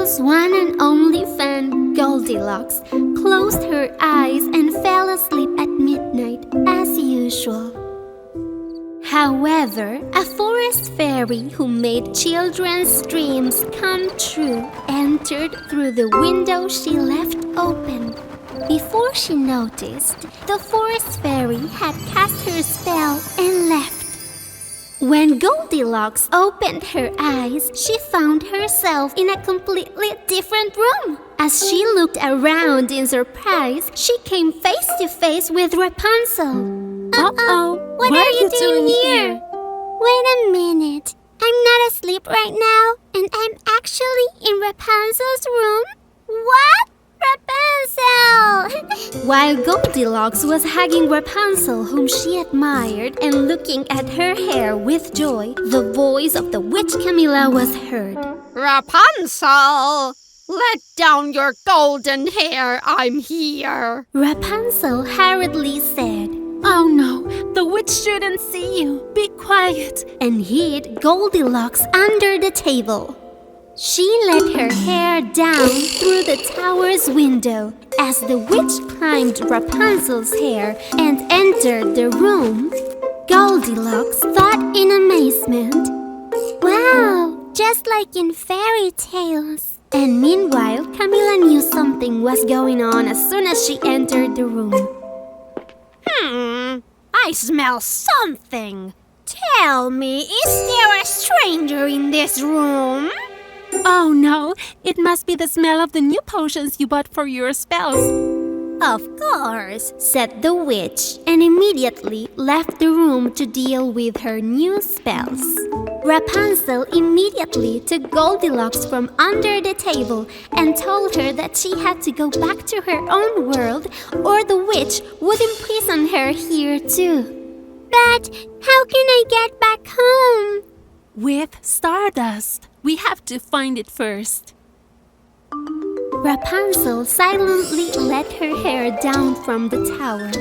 Rapunzel's one and only fan, Goldilocks, closed her eyes and fell asleep at midnight as usual. However, a forest fairy who made children's dreams come true entered through the window she left open. Before she noticed, the forest fairy had cast her spell and left. When Goldilocks opened her eyes, she found herself in a completely different room. As she looked around in surprise, she came face to face with Rapunzel. Uh-oh, what are you doing here? Wait a minute. I'm not asleep right now, and I'm actually in Rapunzel's room? What? Rapunzel! While Goldilocks was hugging Rapunzel, whom she admired, and looking at her hair with joy, the voice of the Witch Camila was heard. Rapunzel! Let down your golden hair, I'm here. Rapunzel hurriedly said, Oh no, the witch shouldn't see you. Be quiet. And hid Goldilocks under the table. She let her hair down through the tower's window. As the witch climbed Rapunzel's hair and entered the room, Goldilocks thought in amazement, Wow, just like in fairy tales. And meanwhile, Camila knew something was going on as soon as she entered the room. I smell something. Tell me, is there a stranger in this room? Oh no, it must be the smell of the new potions you bought for your spells. Of course, said the witch, and immediately left the room to deal with her new spells. Rapunzel immediately took Goldilocks from under the table and told her that she had to go back to her own world or the witch would imprison her here too. But how can I get back home? With stardust. We have to find it first. Rapunzel silently let her hair down from the tower.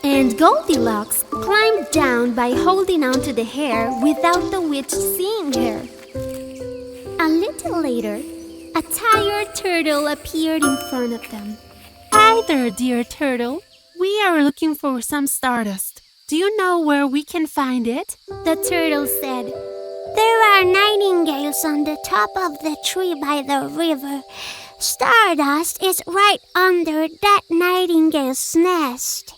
And Goldilocks climbed down by holding on to the hair without the witch seeing her. A little later, a tired turtle appeared in front of them. Hi there, dear turtle. We are looking for some stardust. Do you know where we can find it? The turtle said, There are nightingales on the top of the tree by the river. Stardust is right under that nightingale's nest.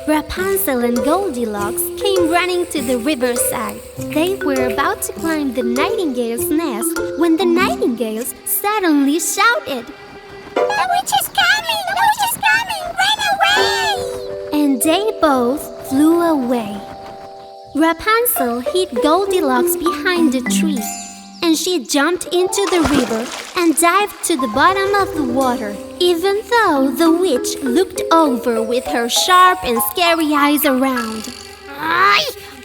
Rapunzel and Goldilocks came running to the riverside. They were about to climb the nightingale's nest when the nightingales suddenly shouted, The witch is coming! The witch is coming! Run away! And they both flew away. Rapunzel hid Goldilocks behind the tree, and she jumped into the river and dived to the bottom of the water, even though the witch looked over with her sharp and scary eyes around.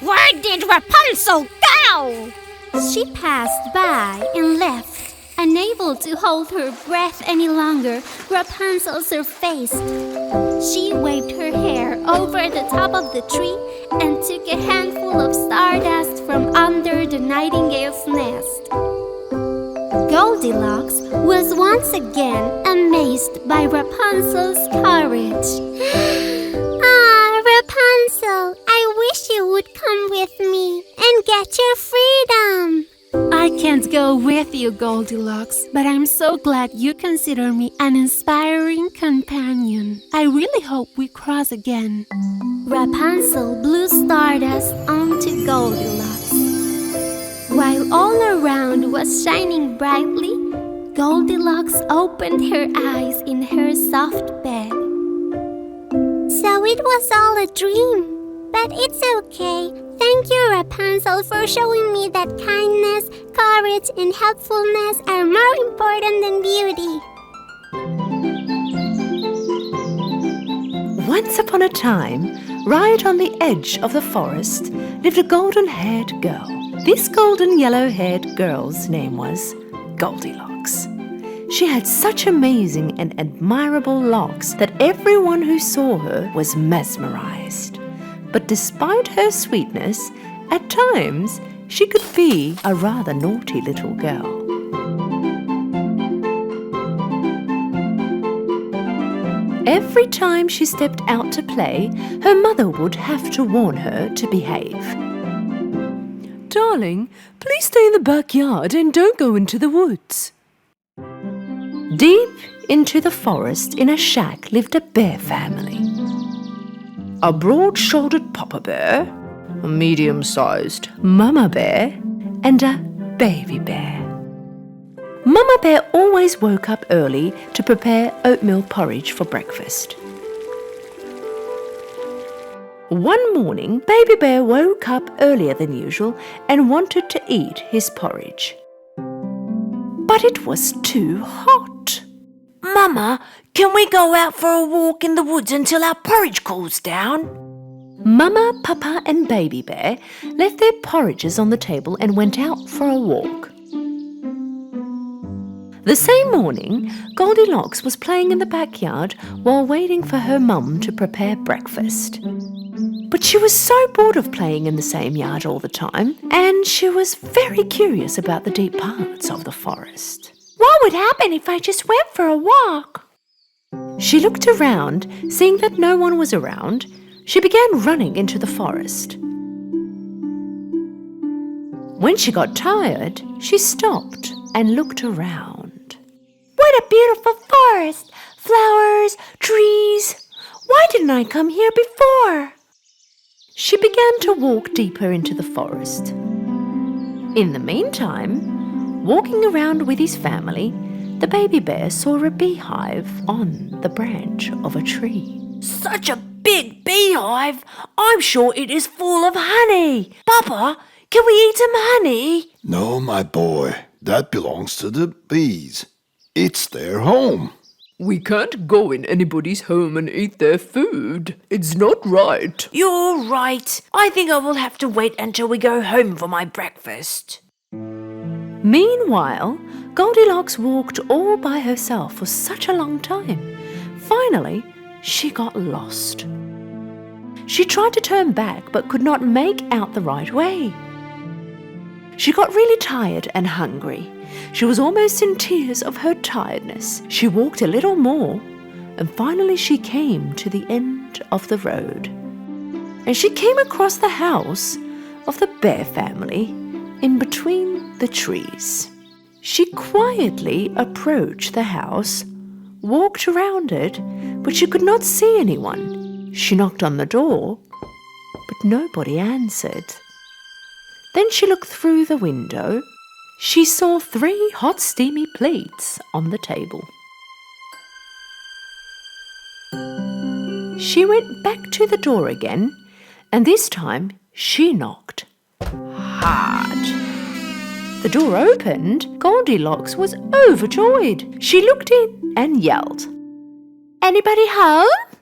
Where did Rapunzel go? She passed by and left. Unable to hold her breath any longer, Rapunzel surfaced. She waved her hair over the top of the tree and took a handful of stardust from under the nightingale's nest. Goldilocks was once again amazed by Rapunzel's courage. Rapunzel, I wish you would come with me and get your freedom. I can't go with you, Goldilocks, but I'm so glad you consider me an inspiring companion. I really hope we cross again. Rapunzel blew stardust onto Goldilocks. While all around was shining brightly, Goldilocks opened her eyes in her soft bed. So it was all a dream. But it's okay. Thank you, Rapunzel, for showing me that kindness, courage, and helpfulness are more important than beauty. Once upon a time, right on the edge of the forest, lived a golden-haired girl. This golden yellow-haired girl's name was Goldilocks. She had such amazing and admirable locks that everyone who saw her was mesmerized. But despite her sweetness, at times she could be a rather naughty little girl. Every time she stepped out to play, her mother would have to warn her to behave. Darling, please stay in the backyard and don't go into the woods. Deep into the forest in a shack lived a bear family. A broad-shouldered papa bear, a medium-sized mama bear, and a baby bear. Mama bear always woke up early to prepare oatmeal porridge for breakfast. One morning, baby bear woke up earlier than usual and wanted to eat his porridge. But it was too hot. Mama, can we go out for a walk in the woods until our porridge cools down? Mama, Papa and Baby Bear left their porridges on the table and went out for a walk. The same morning, Goldilocks was playing in the backyard while waiting for her mum to prepare breakfast. But she was so bored of playing in the same yard all the time, and she was very curious about the deep parts of the forest. What would happen if I just went for a walk? She looked around, seeing that no one was around. She began running into the forest. When she got tired, she stopped and looked around. What a beautiful forest! Flowers, trees. Why didn't I come here before? She began to walk deeper into the forest. In the meantime, walking around with his family, the baby bear saw a beehive on the branch of a tree. Such a big beehive! I'm sure it is full of honey. Papa, can we eat some honey? No, my boy, that belongs to the bees. It's their home. We can't go in anybody's home and eat their food. It's not right. You're right. I think I will have to wait until we go home for my breakfast. Meanwhile, Goldilocks walked all by herself for such a long time. Finally, she got lost. She tried to turn back but could not make out the right way. She got really tired and hungry. She was almost in tears of her tiredness. She walked a little more, and finally she came to the end of the road. And she came across the house of the bear family in between the trees. She quietly approached the house, walked around it, but she could not see anyone. She knocked on the door, but nobody answered. Then she looked through the window. She saw 3 hot steamy plates on the table. She went back to the door again, and this time she knocked hard. The door opened. Goldilocks was overjoyed. She looked in and yelled, "Anybody home?"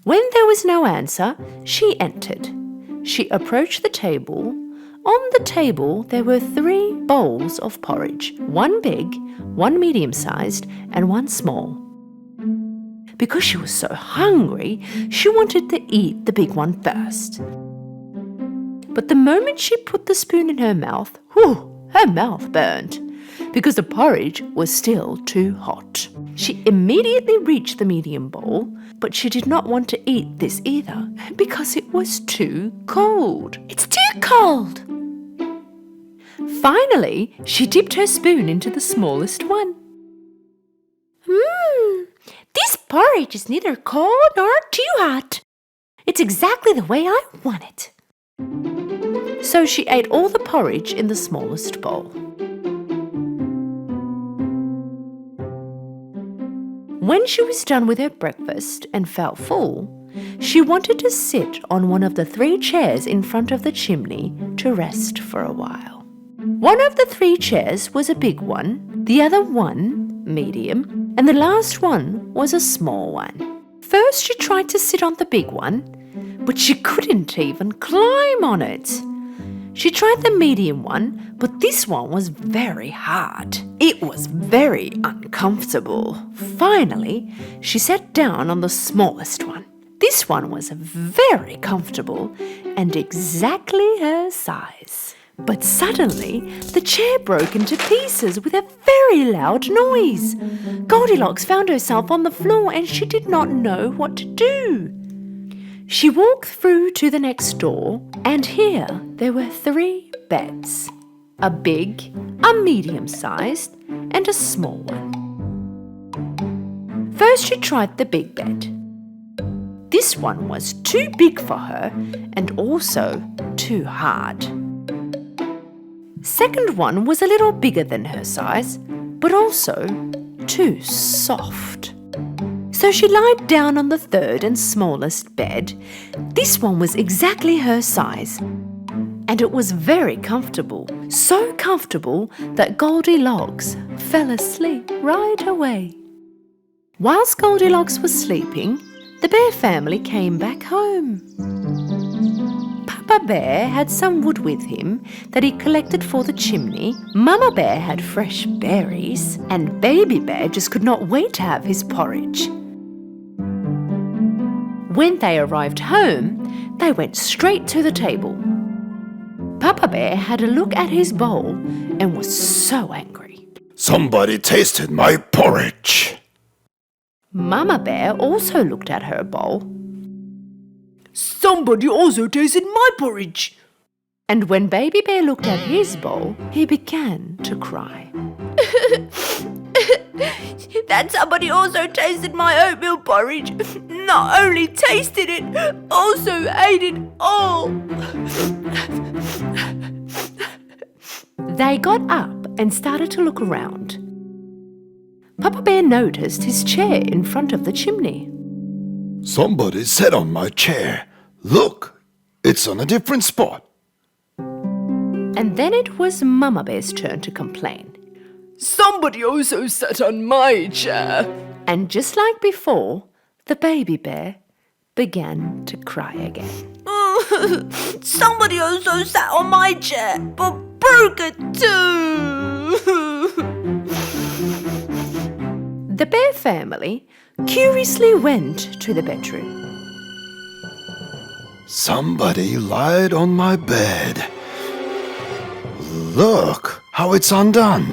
When there was no answer, she entered. She approached the table. On the table, there were 3 bowls of porridge, 1 big, 1 medium-sized, and 1 small. Because she was so hungry, she wanted to eat the big one first. But the moment she put the spoon in her mouth, her mouth burned, because the porridge was still too hot. She immediately reached the medium bowl, but she did not want to eat this either, because it was too cold. It's too cold! Finally, she dipped her spoon into the smallest one. This porridge is neither cold nor too hot. It's exactly the way I want it. So she ate all the porridge in the smallest bowl. When she was done with her breakfast and felt full, she wanted to sit on one of the 3 chairs in front of the chimney to rest for a while. One of the 3 chairs was a big one, the other one medium, and the last one was a small one. First she tried to sit on the big one, but she couldn't even climb on it. She tried the medium one, but this one was very hard. It was very uncomfortable. Finally, she sat down on the smallest one. This one was very comfortable and exactly her size. But suddenly, the chair broke into pieces with a very loud noise. Goldilocks found herself on the floor and she did not know what to do. She walked through to the next door, and here there were 3 beds. A big, a medium-sized, and a small one. First she tried the big bed. This one was too big for her and also too hard. Second one was a little bigger than her size, but also too soft. So she lied down on the third and smallest bed. This one was exactly her size, and it was very comfortable. So comfortable that Goldilocks fell asleep right away. Whilst Goldilocks was sleeping, the bear family came back home. Papa Bear had some wood with him that he collected for the chimney. Mama Bear had fresh berries, and Baby Bear just could not wait to have his porridge. When they arrived home, they went straight to the table. Papa Bear had a look at his bowl and was so angry. Somebody tasted my porridge. Mama Bear also looked at her bowl. Somebody also tasted my porridge. And when Baby Bear looked at his bowl, he began to cry. That somebody also tasted my oatmeal porridge. Not only tasted it, also ate it all. They got up and started to look around. Papa Bear noticed his chair in front of the chimney. Somebody sat on my chair. Look, it's on a different spot. And then it was Mama Bear's turn to complain. Somebody also sat on my chair. And just like before, the Baby Bear began to cry again. Somebody also sat on my chair, but broke it too. The bear family curiously went to the bedroom. Somebody lied on my bed. Look how it's undone.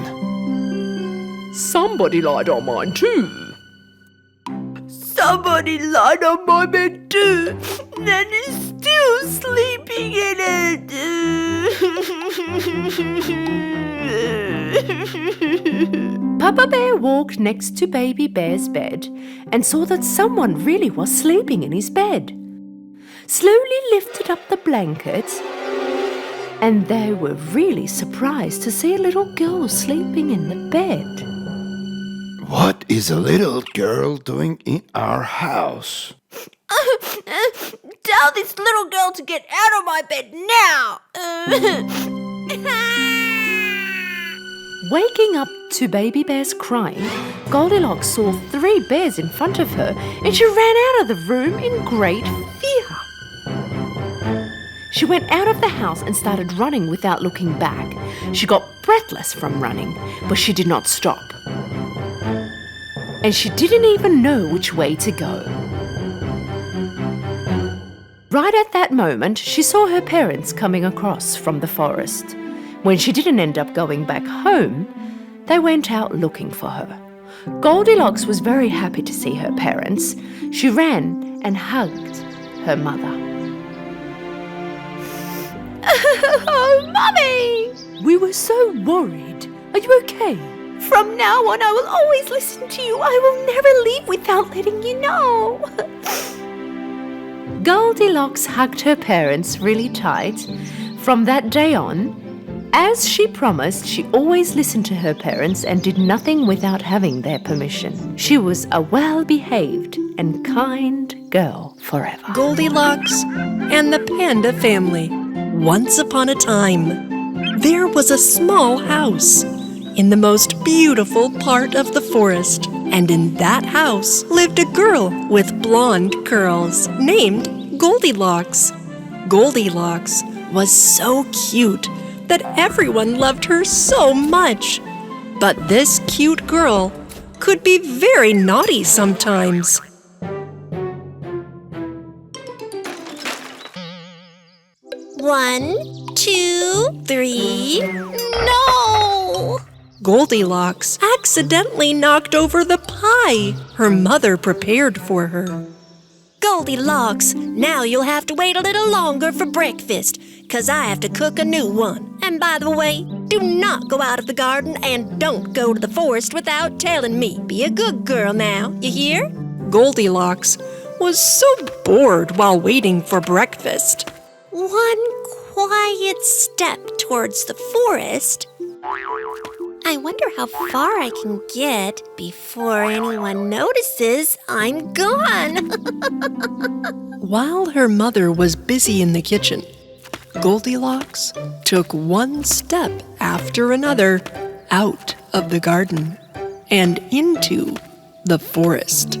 Somebody lied on mine too. Somebody lied on my bed too, and is still sleeping in it. Papa Bear walked next to Baby Bear's bed and saw that someone really was sleeping in his bed. Slowly lifted up the blankets, and they were really surprised to see a little girl sleeping in the bed. What is a little girl doing in our house? Tell this little girl to get out of my bed now. Waking up to Baby Bear's crying, Goldilocks saw 3 bears in front of her and she ran out of the room in great fear. She went out of the house and started running without looking back. She got breathless from running, but she did not stop. And she didn't even know which way to go. Right at that moment, she saw her parents coming across from the forest. When she didn't end up going back home, they went out looking for her. Goldilocks was very happy to see her parents. She ran and hugged her mother. Oh, Mummy! We were so worried. Are you okay? From now on, I will always listen to you. I will never leave without letting you know. Goldilocks hugged her parents really tight. From that day on, as she promised, she always listened to her parents and did nothing without having their permission. She was a well-behaved and kind girl forever. Goldilocks and the Panda Family. Once upon a time, there was a small house in the most beautiful part of the forest. And in that house lived a girl with blonde curls named Goldilocks. Goldilocks was so cute that everyone loved her so much. But this cute girl could be very naughty sometimes. One, 2, 3. No! Goldilocks accidentally knocked over the pie her mother prepared for her. Goldilocks, now you'll have to wait a little longer for breakfast, 'cause I have to cook a new one. And by the way, do not go out of the garden and don't go to the forest without telling me. Be a good girl now, you hear? Goldilocks was so bored while waiting for breakfast. One quiet step towards the forest. I wonder how far I can get before anyone notices I'm gone. While her mother was busy in the kitchen, Goldilocks took one step after another out of the garden and into the forest.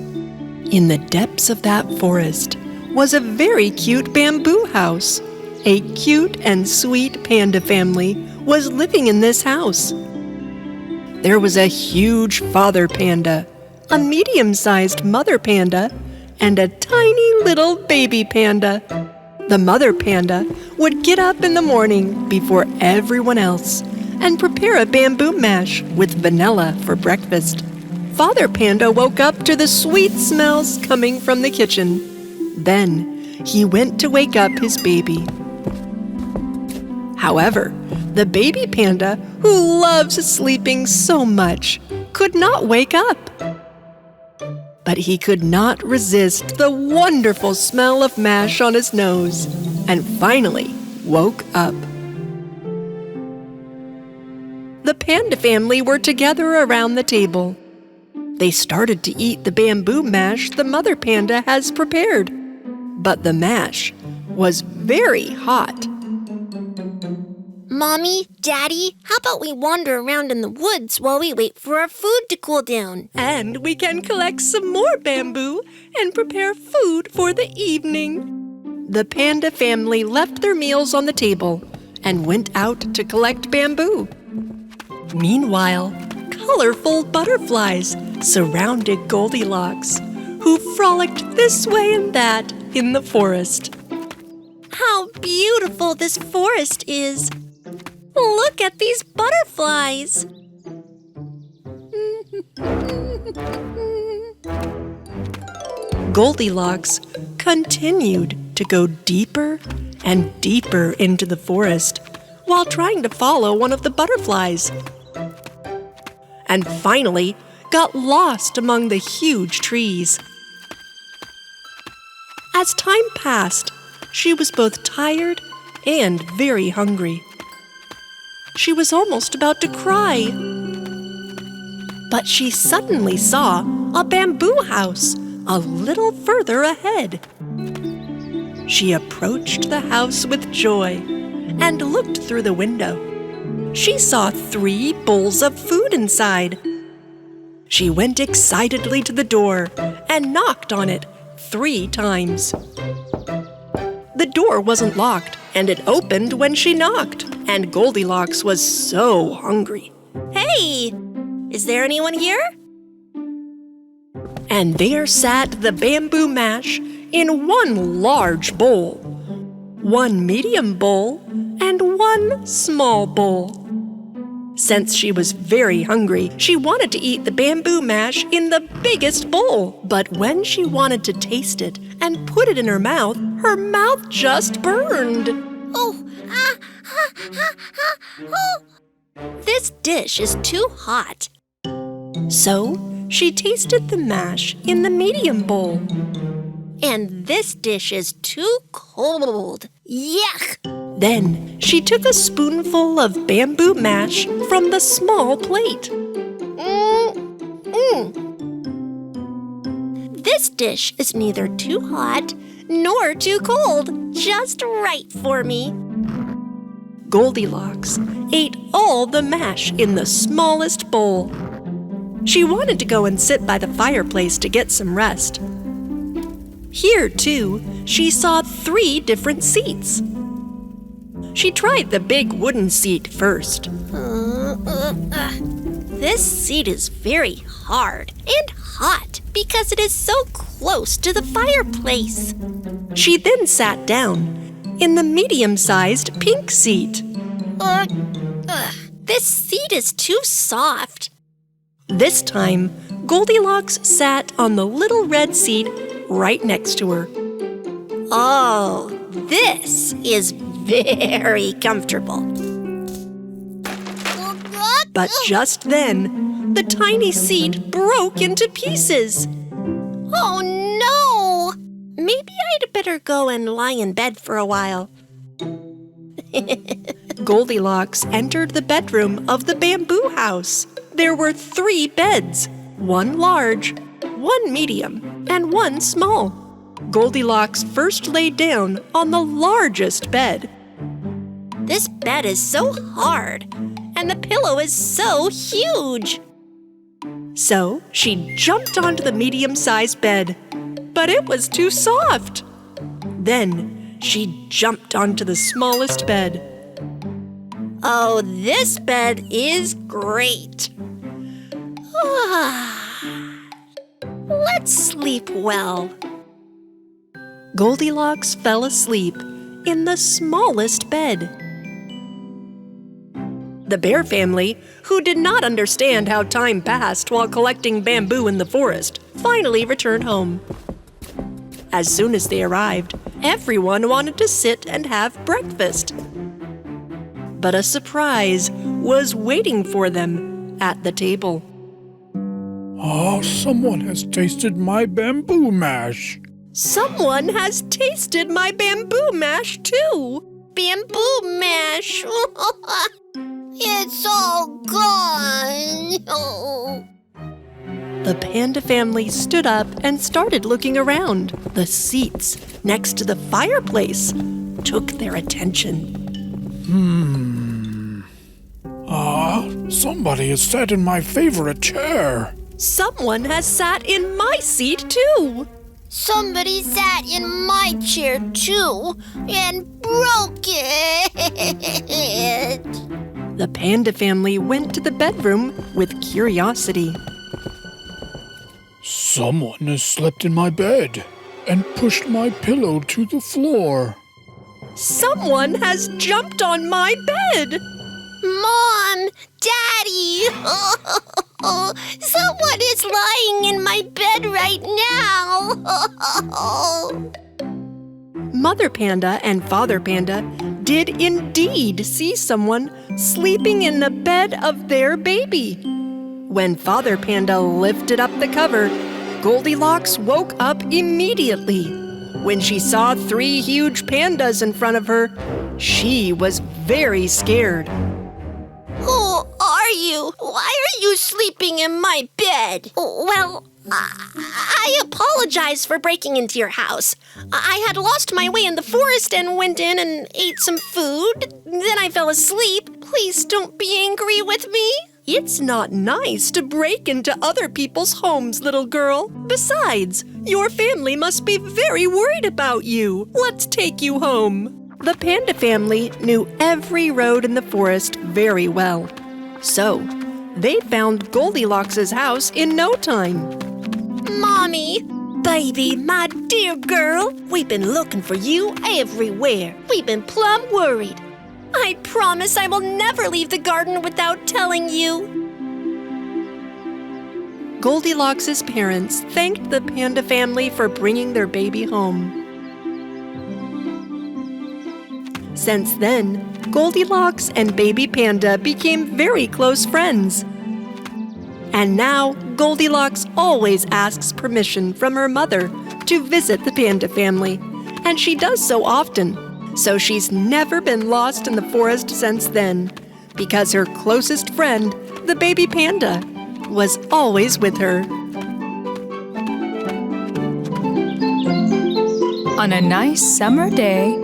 In the depths of that forest was a very cute bamboo house. A cute and sweet panda family was living in this house. There was a huge father panda, a medium-sized mother panda, and a tiny little baby panda. The mother panda would get up in the morning before everyone else and prepare a bamboo mash with vanilla for breakfast. Father panda woke up to the sweet smells coming from the kitchen. Then he went to wake up his baby. However, the baby panda, who loves sleeping so much, could not wake up. But he could not resist the wonderful smell of mash on his nose and finally woke up. The panda family were together around the table. They started to eat the bamboo mash the mother panda has prepared. But the mash was very hot. Mommy, Daddy, how about we wander around in the woods while we wait for our food to cool down? And we can collect some more bamboo and prepare food for the evening. The panda family left their meals on the table and went out to collect bamboo. Meanwhile, colorful butterflies surrounded Goldilocks, who frolicked this way and that in the forest. How beautiful this forest is! Look at these butterflies! Goldilocks continued to go deeper and deeper into the forest while trying to follow one of the butterflies. And finally got lost among the huge trees. As time passed, she was both tired and very hungry. She was almost about to cry. But she suddenly saw a bamboo house a little further ahead. She approached the house with joy and looked through the window. She saw 3 bowls of food inside. She went excitedly to the door and knocked on it 3 times. The door wasn't locked, and it opened when she knocked, and Goldilocks was so hungry. Hey! Is there anyone here? And there sat the bamboo mash in 1 large bowl, 1 medium bowl, and 1 small bowl. Since she was very hungry, she wanted to eat the bamboo mash in the biggest bowl. But when she wanted to taste it and put it in her mouth just burned. This dish is too hot. So she tasted the mash in the medium bowl. And this dish is too cold. Yuck! Then she took a spoonful of bamboo mash from the small plate. This dish is neither too hot nor too cold. Just right for me. Goldilocks ate all the mash in the smallest bowl. She wanted to go and sit by the fireplace to get some rest. Here, too, she saw 3 different seats. She tried the big wooden seat first. This seat is very hard and hot because it is so close to the fireplace. She then sat down in the medium-sized pink seat. This seat is too soft. This time, Goldilocks sat on the little red seat right next to her. Oh, this is very comfortable. But just then, the tiny seat broke into pieces. Oh no! Maybe I'd better go and lie in bed for a while. Goldilocks entered the bedroom of the bamboo house. There were 3 beds, 1 large, 1 medium, and 1 small. Goldilocks first lay down on the largest bed. This bed is so hard, and the pillow is so huge. So she jumped onto the medium-sized bed, but it was too soft. Then she jumped onto the smallest bed. Oh, this bed is great. Let's sleep well. Goldilocks fell asleep in the smallest bed. The bear family, who did not understand how time passed while collecting bamboo in the forest, finally returned home. As soon as they arrived, everyone wanted to sit and have breakfast. But a surprise was waiting for them at the table. Oh, someone has tasted my bamboo mash. Someone has tasted my bamboo mash, too. Bamboo mash. It's all gone. Oh. The panda family stood up and started looking around. The seats next to the fireplace took their attention. Somebody has sat in my favorite chair. Someone has sat in my seat, too. Somebody sat in my chair too and broke it. The panda family went to the bedroom with curiosity. Someone has slept in my bed and pushed my pillow to the floor. Someone has jumped on my bed. Mom, Daddy, someone is lying in my bed right now. Mother panda and father panda did indeed see someone sleeping in the bed of their baby. When father panda lifted up the cover, Goldilocks woke up immediately. When she saw 3 huge pandas in front of her, she was very scared. Who are you? Why are you sleeping in my bed? Well, I apologize for breaking into your house. I had lost my way in the forest and went in and ate some food. Then I fell asleep. Please don't be angry with me. It's not nice to break into other people's homes, little girl. Besides, your family must be very worried about you. Let's take you home. The panda family knew every road in the forest very well. So, they found Goldilocks' house in no time. Mommy, baby, my dear girl, we've been looking for you everywhere. We've been plumb worried. I promise I will never leave the garden without telling you. Goldilocks' parents thanked the panda family for bringing their baby home. Since then, Goldilocks and baby panda became very close friends. And now, Goldilocks always asks permission from her mother to visit the panda family, and she does so often. So she's never been lost in the forest since then, because her closest friend, the baby panda, was always with her. On a nice summer day,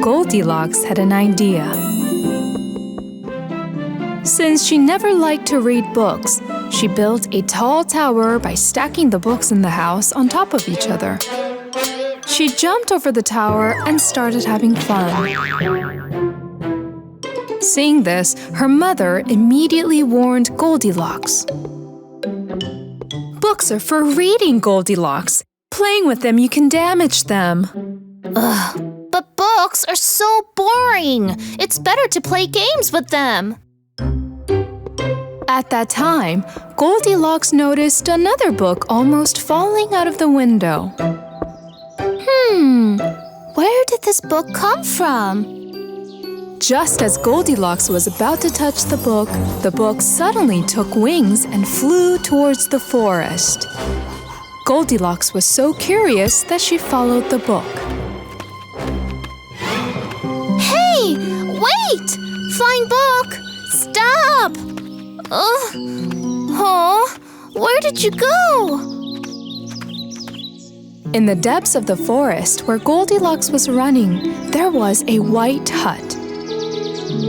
Goldilocks had an idea. Since she never liked to read books, she built a tall tower by stacking the books in the house on top of each other. She jumped over the tower and started having fun. Seeing this, her mother immediately warned Goldilocks. "Books are for reading, Goldilocks. Playing with them, you can damage them." But books books are so boring. It's better to play games with them. At that time, Goldilocks noticed another book almost falling out of the window. Where did this book come from? Just as Goldilocks was about to touch the book suddenly took wings and flew towards the forest. Goldilocks was so curious that she followed the book. Hey, wait! Flying book, stop! Where did you go? In the depths of the forest where Goldilocks was running, there was a white hut.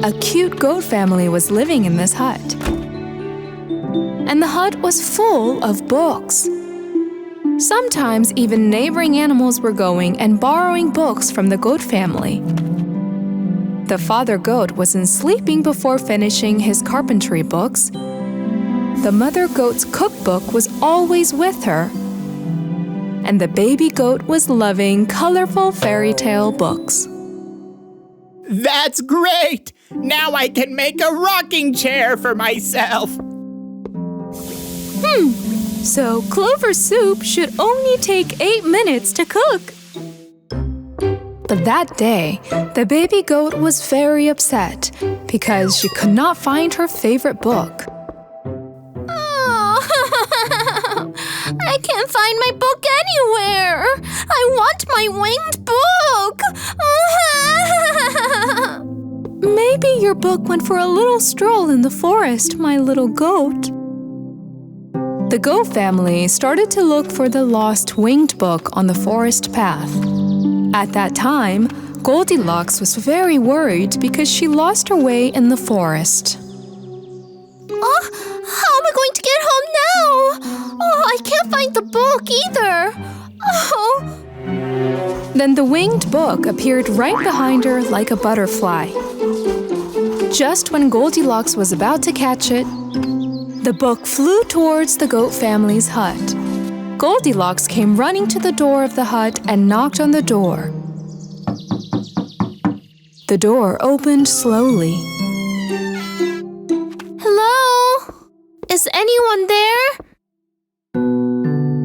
A cute goat family was living in this hut. And the hut was full of books. Sometimes even neighboring animals were going and borrowing books from the goat family. The father goat wasn't sleeping before finishing his carpentry books. The mother goat's cookbook was always with her. And the baby goat was loving colorful fairy tale books. That's great! Now I can make a rocking chair for myself. So clover soup should only take 8 minutes to cook. But that day, the baby goat was very upset because she could not find her favorite book. I can't find my book anywhere. I want my winged book. Maybe your book went for a little stroll in the forest, my little goat. The goat family started to look for the lost winged book on the forest path. At that time, Goldilocks was very worried because she lost her way in the forest. How am I going to get home now? I can't find the book either. Then the winged book appeared right behind her like a butterfly. Just when Goldilocks was about to catch it, the book flew towards the goat family's hut. Goldilocks came running to the door of the hut and knocked on the door. The door opened slowly. Hello? Is anyone there?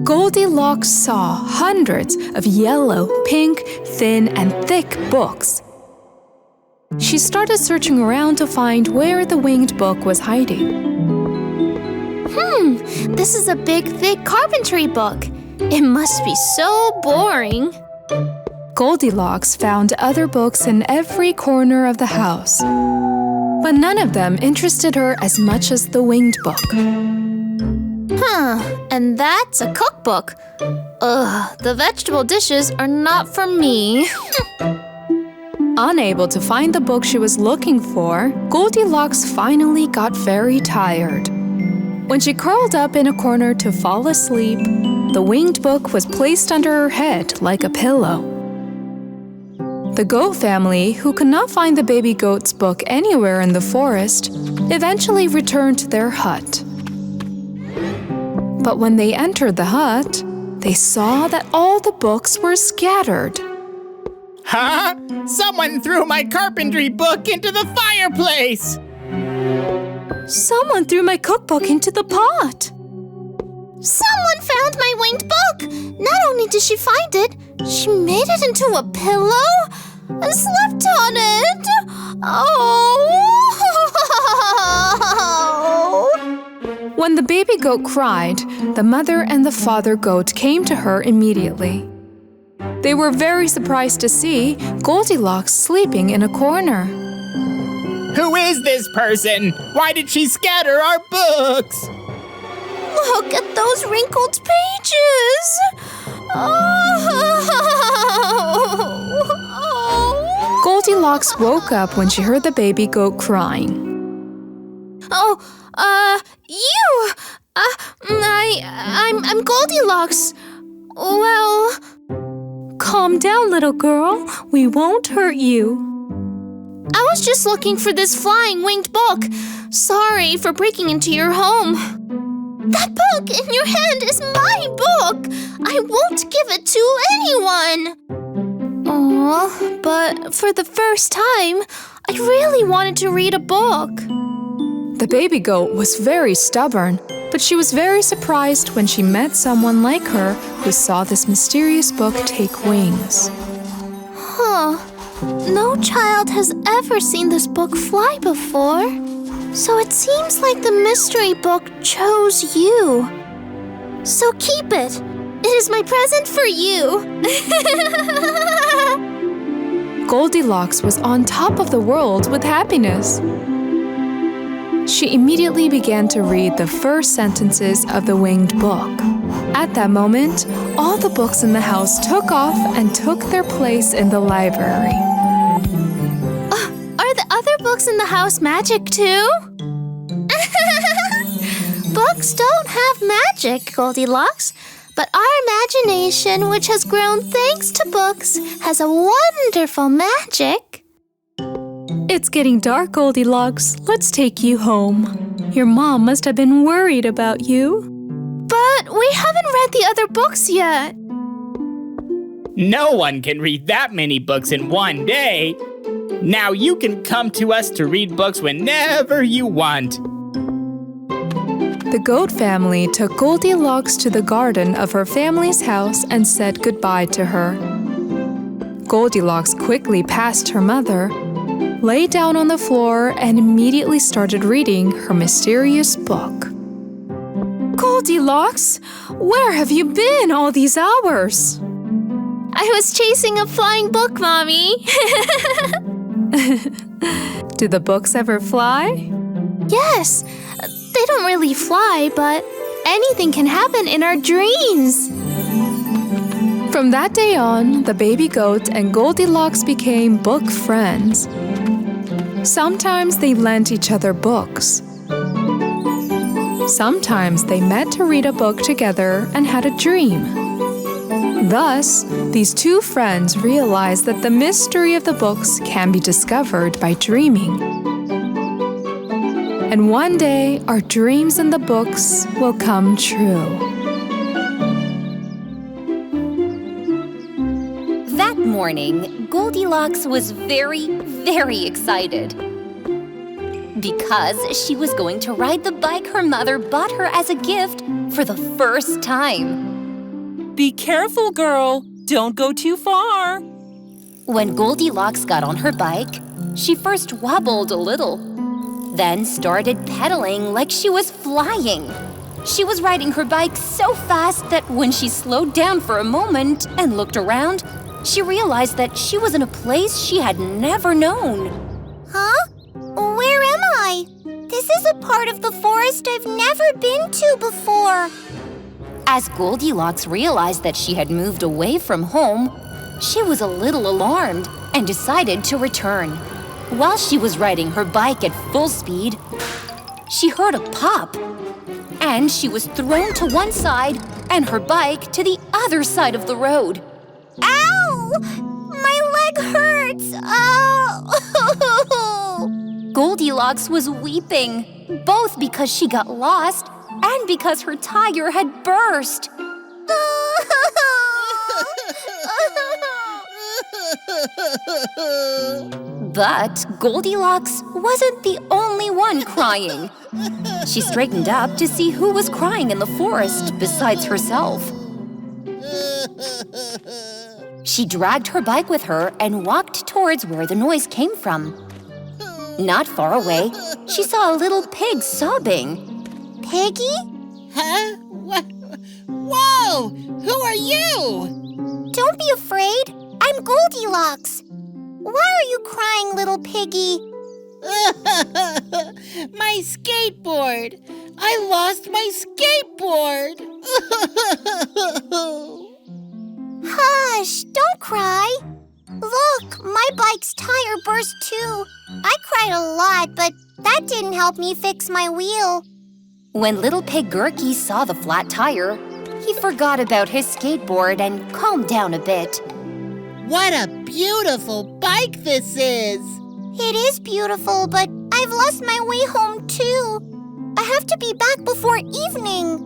Goldilocks saw hundreds of yellow, pink, thin, and thick books. She started searching around to find where the winged book was hiding. This is a big, thick carpentry book. It must be so boring. Goldilocks found other books in every corner of the house, but none of them interested her as much as the winged book. And that's a cookbook. The vegetable dishes are not for me. Unable to find the book she was looking for, Goldilocks finally got very tired. When she curled up in a corner to fall asleep, the winged book was placed under her head like a pillow. The goat family, who could not find the baby goat's book anywhere in the forest, eventually returned to their hut. But when they entered the hut, they saw that all the books were scattered. Huh? Someone threw my carpentry book into the fireplace! Someone threw my cookbook into the pot. Someone found my winged book! Not only did she find it, she made it into a pillow and slept on it! When the baby goat cried, the mother and the father goat came to her immediately. They were very surprised to see Goldilocks sleeping in a corner. Who is this person? Why did she scatter our books? Look at those wrinkled pages! Goldilocks woke up when she heard the baby goat crying. You! I'm Goldilocks. Well... Calm down, little girl. We won't hurt you. I was just looking for this flying winged book. Sorry for breaking into your home. That book in your hand is my book. I won't give it to anyone. Aw, but for the first time, I really wanted to read a book. The baby goat was very stubborn, but she was very surprised when she met someone like her who saw this mysterious book take wings. Huh. No child has ever seen this book fly before. So it seems like the mystery book chose you. So keep it. It is my present for you. Goldilocks was on top of the world with happiness. She immediately began to read the first sentences of the winged book. At that moment, all the books in the house took off and took their place in the library. Are the other books in the house magic too? Books don't have magic, Goldilocks. But our imagination, which has grown thanks to books, has a wonderful magic. It's getting dark, Goldilocks. Let's take you home. Your mom must have been worried about you. But we haven't read the other books yet. No one can read that many books in one day. Now you can come to us to read books whenever you want. The goat family took Goldilocks to the garden of her family's house and said goodbye to her. Goldilocks quickly passed her mother, lay down on the floor, and immediately started reading her mysterious book. Goldilocks, where have you been all these hours? I was chasing a flying book, Mommy. Do the books ever fly? Yes. They don't really fly, but anything can happen in our dreams. From that day on, the baby goat and Goldilocks became book friends. Sometimes they lent each other books. Sometimes they met to read a book together and had a dream. Thus, these two friends realized that the mystery of the books can be discovered by dreaming. And one day, our dreams in the books will come true. That morning, Goldilocks was very, very excited. Because she was going to ride the bike her mother bought her as a gift for the first time. Be careful, girl. Don't go too far. When Goldilocks got on her bike, she first wobbled a little. Then started pedaling like she was flying. She was riding her bike so fast that when she slowed down for a moment and looked around, she realized that she was in a place she had never known. Huh? Where am I? This is a part of the forest I've never been to before. As Goldilocks realized that she had moved away from home, she was a little alarmed and decided to return. While she was riding her bike at full speed, she heard a pop, and she was thrown to one side and her bike to the other side of the road. Ow! My leg hurts! Oh! Goldilocks was weeping, both because she got lost and because her tire had burst. But Goldilocks wasn't the only one crying. She straightened up to see who was crying in the forest besides herself. She dragged her bike with her and walked towards where the noise came from. Not far away, she saw a little pig sobbing. Piggy? Huh? Whoa! Who are you? Don't be afraid. I'm Goldilocks. Why are you crying, little piggy? My skateboard! I lost my skateboard! Hush, don't cry. Look, my bike's tire burst too. I cried a lot, but that didn't help me fix my wheel. When little pig Gurky saw the flat tire, he forgot about his skateboard and calmed down a bit. What a beautiful bike this is! It is beautiful, but I've lost my way home too. I have to be back before evening.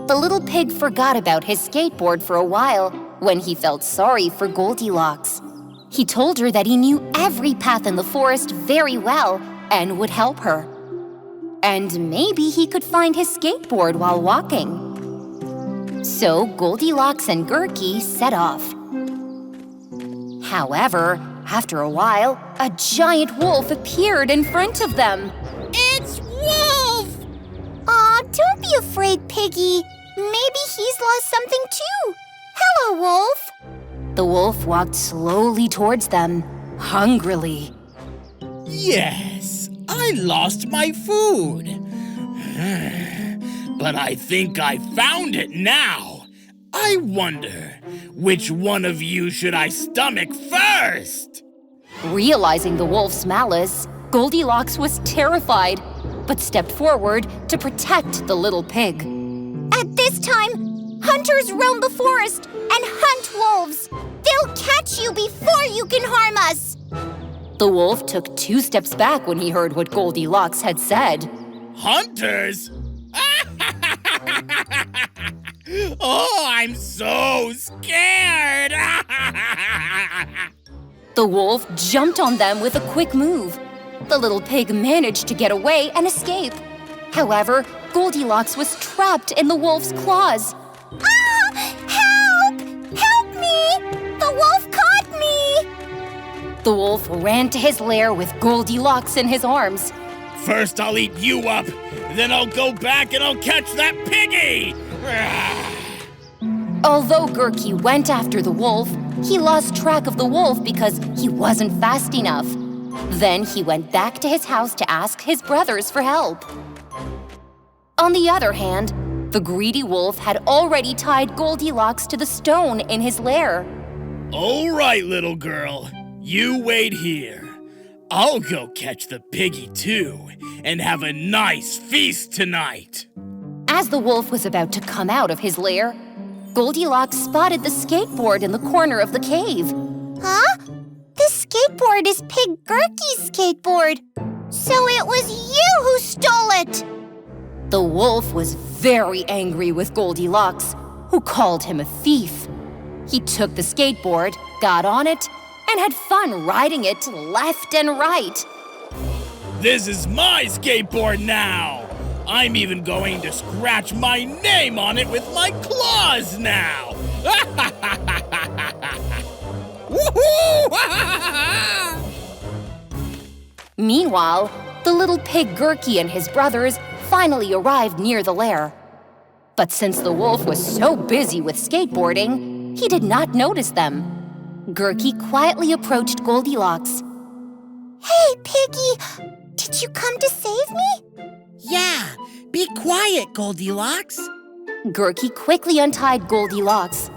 The little pig forgot about his skateboard for a while when he felt sorry for Goldilocks. He told her that he knew every path in the forest very well and would help her. And maybe he could find his skateboard while walking. So Goldilocks and Gurky set off. However, after a while, a giant wolf appeared in front of them. It's Wolf! Aw, don't be afraid, Piggy. Maybe he's lost something too. Hello, Wolf. The wolf walked slowly towards them, hungrily. Yes, I lost my food. But I think I found it now. I wonder, which one of you should I stomach first? Realizing the wolf's malice, Goldilocks was terrified, but stepped forward to protect the little pig. At this time, hunters roam the forest and hunt wolves. They'll catch you before you can harm us. The wolf took 2 steps back when he heard what Goldilocks had said. Hunters? Oh, I'm so scared! The wolf jumped on them with a quick move. The little pig managed to get away and escape. However, Goldilocks was trapped in the wolf's claws. Ah! Help! Help me! The wolf caught me! The wolf ran to his lair with Goldilocks in his arms. First I'll eat you up, then I'll go back and I'll catch that piggy! Although Gurky went after the wolf, he lost track of the wolf because he wasn't fast enough. Then he went back to his house to ask his brothers for help. On the other hand, the greedy wolf had already tied Goldilocks to the stone in his lair. All right, little girl, you wait here. I'll go catch the piggy too and have a nice feast tonight. As the wolf was about to come out of his lair, Goldilocks spotted the skateboard in the corner of the cave. Huh? This skateboard is Pig Gurky's skateboard. So it was you who stole it! The wolf was very angry with Goldilocks, who called him a thief. He took the skateboard, got on it, and had fun riding it left and right. This is my skateboard now! I'm even going to scratch my name on it with my claws now! Meanwhile, the little pig Gurky and his brothers finally arrived near the lair. But since the wolf was so busy with skateboarding, he did not notice them. Gurky quietly approached Goldilocks. Hey, Piggy! Did you come to save me? Yeah, be quiet, Goldilocks. Gurky quickly untied Goldilocks.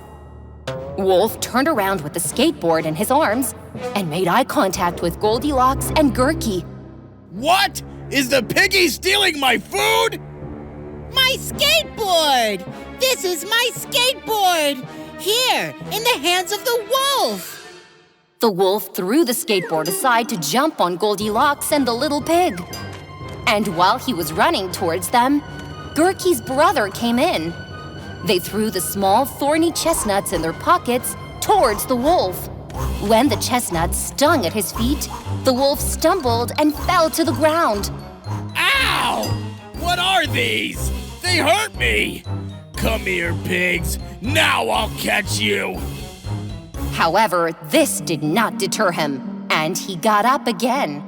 Wolf turned around with the skateboard in his arms and made eye contact with Goldilocks and Gurky. What? Is the piggy stealing my food? My skateboard! This is my skateboard! Here, in the hands of the wolf! The wolf threw the skateboard aside to jump on Goldilocks and the little pig. And while he was running towards them, Gurky's brother came in. They threw the small thorny chestnuts in their pockets towards the wolf. When the chestnuts stung at his feet, the wolf stumbled and fell to the ground. Ow! What are these? They hurt me! Come here, pigs. Now I'll catch you! However, this did not deter him, and he got up again.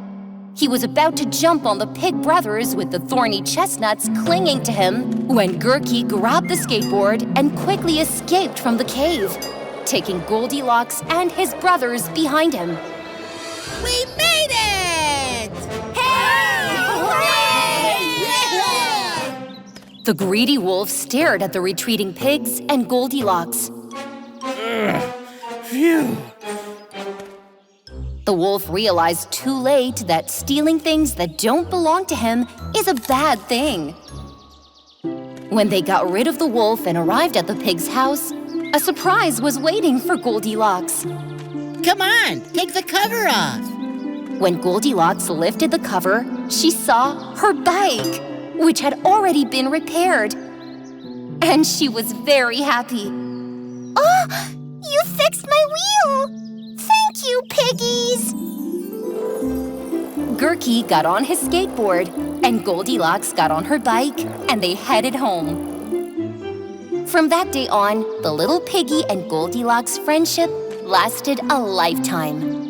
He was about to jump on the pig brothers with the thorny chestnuts clinging to him when Gurky grabbed the skateboard and quickly escaped from the cave, taking Goldilocks and his brothers behind him. We made it! The greedy wolf stared at the retreating pigs and Goldilocks. Phew! The wolf realized too late that stealing things that don't belong to him is a bad thing. When they got rid of the wolf and arrived at the pig's house, a surprise was waiting for Goldilocks. Come on, take the cover off. When Goldilocks lifted the cover, she saw her bike, which had already been repaired. And she was very happy. Oh, You fixed my wheel! Thank you, piggies! Gurky got on his skateboard, and Goldilocks got on her bike, and they headed home. From that day on, the little piggy and Goldilocks friendship lasted a lifetime.